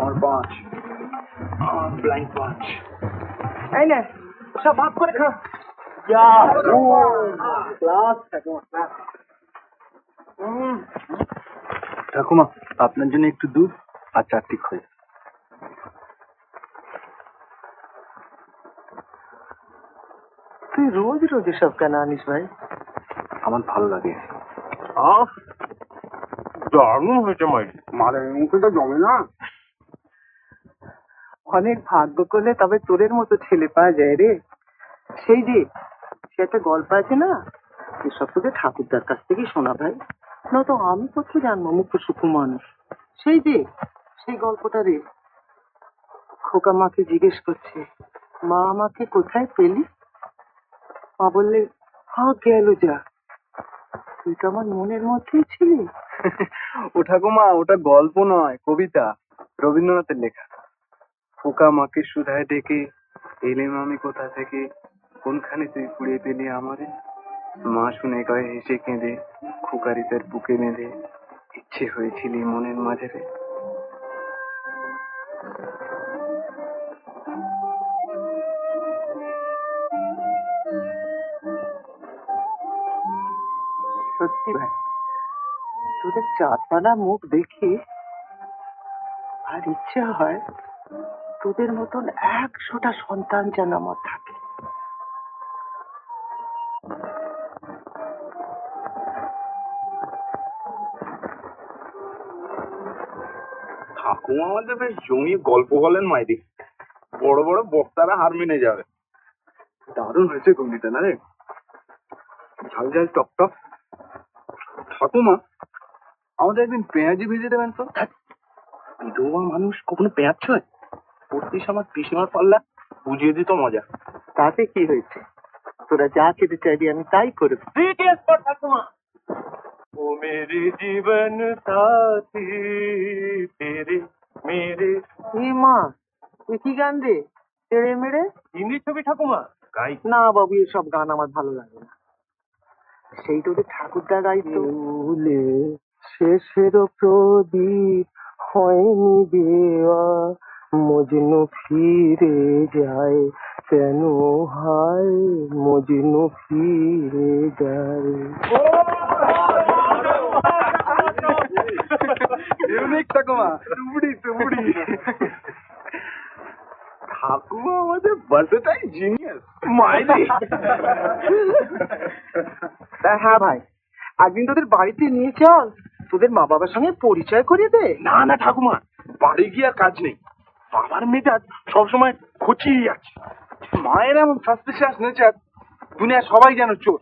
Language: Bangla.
और 5 ब्लाइंड 5 এই নে সব ভাগ করে খা। ঠাকুমা আপনার জন্য একটু দুধ আর 4টি খই। তুই রোজ রোজ এসব কেন আনিস ভাই? আমার ভালো লাগে। দারুণ হয়েছে মাই, মালের মুখে তো জমে না। অনেক ভাগ্য করলে তবে তোরের মতো ছেলে পাওয়া যায় রে। সেই যে সে একটা গল্প আছে না, এসব তোদের ঠাকুরদার কাছ থেকেই শোনা ভাই, না তো আমি কোথায় জানবো মুখ্য সুখু মানুষ। সেই যে সেই গল্পটা রে, খোকা মাকে জিজ্ঞেস করছে, মা আমাকে কোথায় পেলি? মা বললে, হা গেল যা, তুই তো আমার মনের মধ্যেই ছিলি। ও ঠাকুমা ওটা গল্প নয়, কবিতা, রবীন্দ্রনাথের লেখা। খোকা মাকে সুধায় ডেকে, এলেম আমি কোথা থেকে, কোনখানে তুই কুড়িয়ে পেলি আমারে। মা শুনে কয় হেসে কেঁদে, খোকারি তার বুকে বেঁধে, ইচ্ছে হয়েছিলি মনের মাঝে রে। সত্যি ভাই, তোদের চাঁদপানা মুখ দেখি আর ইচ্ছে হয় তোদের মতন 100টা সন্তান যেন আমার থাকে। ঠাকুমা আমাদের বেশ জমিয়ে গল্প বলেন মাইদি, বড় বড় বক্তারা হার মেনে যাবে। দারুণ হয়েছে গন্ডিটা না রে, ঝাল ঝাল টক টক। ঠাকুমা আমাদের একদিন পেঁয়াজি ভেজে দেবেন তো। বিধবা মানুষ কখনো পেঁয়াজ ছয়? পড়তিস আমার পিসিমার পাল্লা, বুঝিয়ে দিত মজা। তাতে কি হয়েছে, তোরা যা খেতে চাইবি আমি তাই করে দেব। ঠাকুমা ও মেরে জীবন সাথী তেরে মেরে। এ মা, এ কি গান রে, তেড়ে মেরে? হিন্দি ছবি ঠাকুমা গাই না বাবু, এসব গান আমার ভালো লাগে না। সেই তোদের ঠাকুরদা গাইতো, ভুলে শেষের প্রদীপ হয়নি দেওয়া, মজনু ফিরে যায় কেন, হায় মজনু ফিরে যায়। ইউনিক ঠাকুমা, টুবড়ি টুবড়ি। ঠাকুমা আমাদের বার্থডেটাই জিনিয়াস মাইদি। তা হ্যাঁ ভাই, একদিন তোদের বাড়িতে নিয়ে চল, তোদের মা বাবার সঙ্গে পরিচয় করিয়ে দে। না না ঠাকুমা, বাড়ি গিয়ে আর কাজ নেই, বাবার মেজাজ সবসময় খচিয়ে যাচ্ছে। মায়ের এমন সাসপিশিয়াস নেচার, দুনিয়া সবাই যেন চোর।